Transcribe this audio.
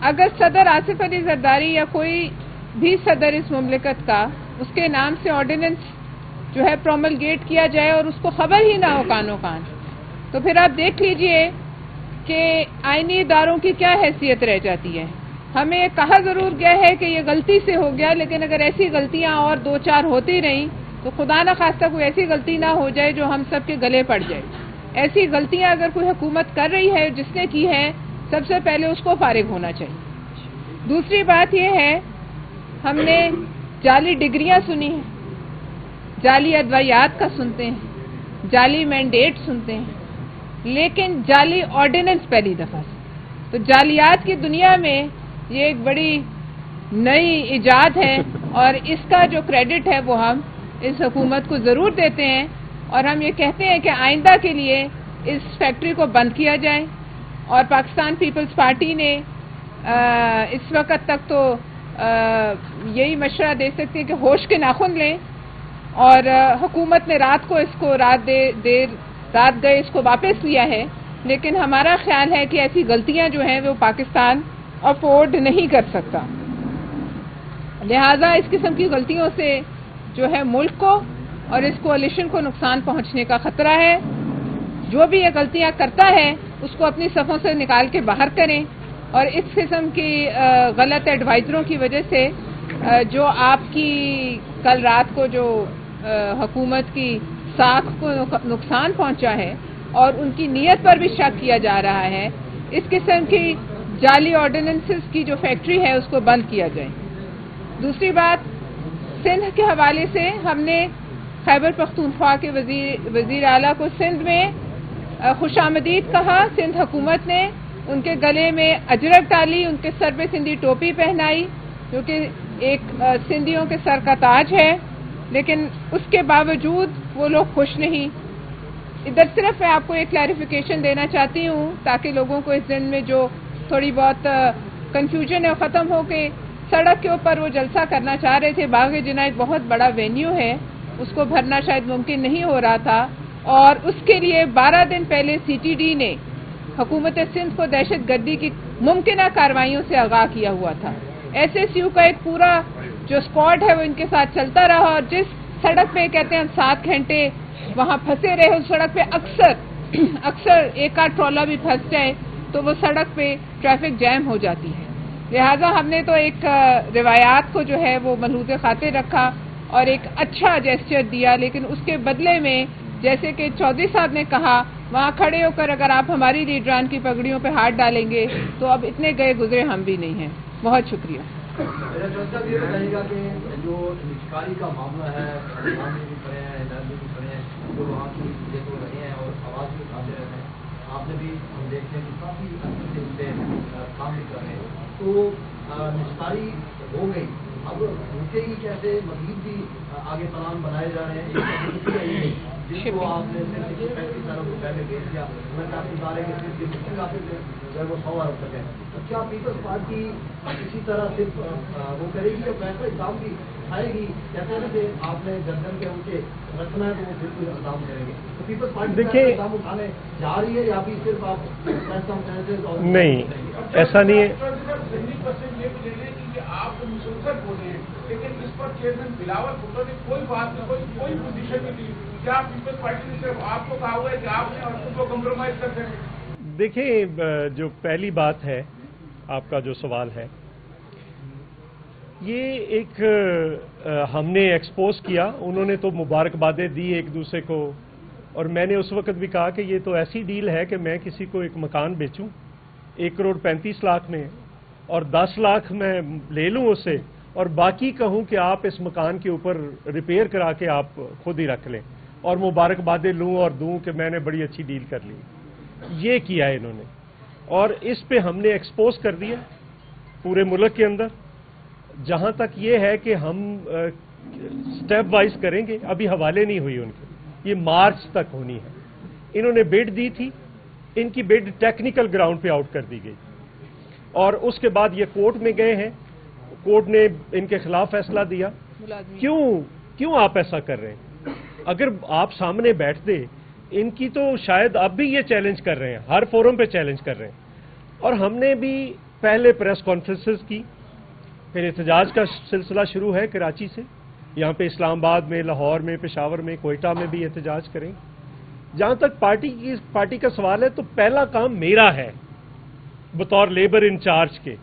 اگر صدر آصف علی زرداری یا کوئی بھی صدر اس مملکت کا اس کے نام سے آرڈیننس جو ہے پروملگیٹ کیا جائے اور اس کو خبر ہی نہ ہو کانوں کان، تو پھر آپ دیکھ لیجئے کہ آئینی اداروں کی کیا حیثیت رہ جاتی ہے۔ ہمیں کہا ضرور گیا ہے کہ یہ غلطی سے ہو گیا، لیکن اگر ایسی غلطیاں اور دو چار ہوتی رہیں تو خدا نہ خواستہ کوئی ایسی غلطی نہ ہو جائے جو ہم سب کے گلے پڑ جائے۔ ایسی غلطیاں اگر کوئی حکومت کر رہی ہے، جس نے کی ہے، سب سے پہلے اس کو فارغ ہونا چاہیے۔ دوسری بات یہ ہے، ہم نے جعلی ڈگریاں سنی ہیں، جعلی ادویات کا سنتے ہیں، جعلی مینڈیٹ سنتے ہیں، لیکن جعلی آرڈیننس پہلی دفعہ سے۔ تو جعلیات کی دنیا میں یہ ایک بڑی نئی ایجاد ہے، اور اس کا جو کریڈٹ ہے وہ ہم اس حکومت کو ضرور دیتے ہیں، اور ہم یہ کہتے ہیں کہ آئندہ کے لیے اس فیکٹری کو بند کیا جائے۔ اور پاکستان پیپلز پارٹی نے اس وقت تک تو یہی مشورہ دے سکتی ہے کہ ہوش کے ناخن لیں، اور حکومت نے رات گئے اس کو واپس لیا ہے، لیکن ہمارا خیال ہے کہ ایسی غلطیاں جو ہیں وہ پاکستان افورڈ نہیں کر سکتا۔ لہٰذا اس قسم کی غلطیوں سے جو ہے ملک کو اور اس کوalition کو نقصان پہنچنے کا خطرہ ہے۔ جو بھی یہ غلطیاں کرتا ہے اس کو اپنی صفوں سے نکال کے باہر کریں، اور اس قسم کی غلط ایڈوائزروں کی وجہ سے جو آپ کی کل رات کو جو حکومت کی ساکھ کو نقصان پہنچا ہے اور ان کی نیت پر بھی شک کیا جا رہا ہے، اس قسم کی جعلی آرڈیننسز کی جو فیکٹری ہے اس کو بند کیا جائے۔ دوسری بات، سندھ کے حوالے سے ہم نے خیبر پختونخوا کے وزیر اعلیٰ کو سندھ میں خوش آمدید کہا۔ سندھ حکومت نے ان کے گلے میں اجرک ڈالی، ان کے سر پہ سندھی ٹوپی پہنائی، جو کہ ایک سندھیوں کے سر کا تاج ہے، لیکن اس کے باوجود وہ لوگ خوش نہیں۔ ادھر صرف میں آپ کو ایک کلیریفیکیشن دینا چاہتی ہوں تاکہ لوگوں کو اس دن میں جو تھوڑی بہت کنفیوژن ہے ختم ہو کے، سڑک کے اوپر وہ جلسہ کرنا چاہ رہے تھے، باغ جناح ایک بہت بڑا وینیو ہے، اس کو بھرنا شاید ممکن نہیں ہو رہا تھا، اور اس کے لیے 12 دن پہلے CTD نے حکومت سندھ کو دہشت گردی کی ممکنہ کارروائیوں سے آگاہ کیا ہوا تھا۔ SSU کا ایک پورا جو اسکواڈ ہے وہ ان کے ساتھ چلتا رہا، اور جس سڑک پہ کہتے ہیں 7 گھنٹے وہاں پھنسے رہے، اس سڑک پہ اکثر ایک آدھ ٹرالا بھی پھنس جائے تو وہ سڑک پہ ٹریفک جیم ہو جاتی ہے۔ لہٰذا ہم نے تو ایک روایات کو جو ہے وہ ملحوظ خاطر رکھا اور ایک اچھا جیسچر دیا، لیکن اس کے بدلے میں جیسے کہ چودھری صاحب نے کہا، وہاں کھڑے ہو کر اگر آپ ہماری لیڈران کی پگڑیوں پہ ہاتھ ڈالیں گے تو اب اتنے گئے گزرے ہم بھی نہیں ہیں۔ بہت شکریہ۔ یہ بتائیے گا کہ جو نجکاری کا معاملہ ہے، جو وہاں کی تو رہے ہیں اور آواز بھی اٹھاتے رہے ہیں، آپ نے بھی ہم دیکھتے ہیں کہ کافی اچھے سے ان پہ کام بھی کر رہے ہیں، تو نجکاری ہو گئی، اب رکے گی کیسے؟ مزید بھی آگے پلان بنائے جا رہے ہیں، جس کو آپ نے پہلے بھیج دیا، میں آپ کے بارے میں وہ 100 ارب تک ہے، تو کیا پیپلز پارٹی اسی طرح صرف وہ کرے گی یا فیصلہ اقدام بھی اٹھائے گی؟ کہتے ہیں کہ آپ نے گردن کے اونچے رکھنا ہے تو وہ بالکل اقدام کریں گے، تو پیپلز پارٹی اقدام اٹھانے جا رہی ہے یا بھی صرف آپ نہیں؟ ایسا نہیں ہے، آپ مسلسل بولے ہیں لیکن اس پر چیئرمین بلاول بھٹو نے کوئی بات نہیں، کوئی پوزیشن نہیں دی۔ کیا پیپلز پارٹی نے صرف آپ کو کہا ہوا ہے کہ آپ نے اور خود کو کمپرومائز کر سکیں؟ دیکھیں، جو پہلی بات ہے آپ کا جو سوال ہے، یہ ایک ہم نے ایکسپوز کیا، انہوں نے تو مبارکبادیں دی ایک دوسرے کو، اور میں نے اس وقت بھی کہا کہ یہ تو ایسی ڈیل ہے کہ میں کسی کو ایک مکان بیچوں 1,35,00,000 میں اور 10 لاکھ میں لے لوں اس سے، اور باقی کہوں کہ آپ اس مکان کے اوپر ریپیئر کرا کے آپ خود ہی رکھ لیں، اور مبارکبادیں لوں اور دوں کہ میں نے بڑی اچھی ڈیل کر لی۔ یہ کیا ہے انہوں نے، اور اس پہ ہم نے ایکسپوز کر دیا پورے ملک کے اندر۔ جہاں تک یہ ہے کہ ہم سٹیپ وائز کریں گے، ابھی حوالے نہیں ہوئی ان کے، یہ مارچ تک ہونی ہے۔ انہوں نے بڈ دی تھی، ان کی بڈ ٹیکنیکل گراؤنڈ پہ آؤٹ کر دی گئی، اور اس کے بعد یہ کورٹ میں گئے ہیں، کورٹ نے ان کے خلاف فیصلہ دیا۔ کیوں آپ ایسا کر رہے ہیں؟ اگر آپ سامنے بیٹھتے، ان کی تو شاید اب بھی یہ چیلنج کر رہے ہیں، ہر فورم پہ چیلنج کر رہے ہیں، اور ہم نے بھی پہلے پریس کانفرنسز کی، پھر احتجاج کا سلسلہ شروع ہے کراچی سے، یہاں پہ اسلام آباد میں، لاہور میں، پشاور میں، کوئٹہ میں بھی احتجاج کریں۔ جہاں تک پارٹی کا سوال ہے تو پہلا کام میرا ہے بطور لیبر انچارج کے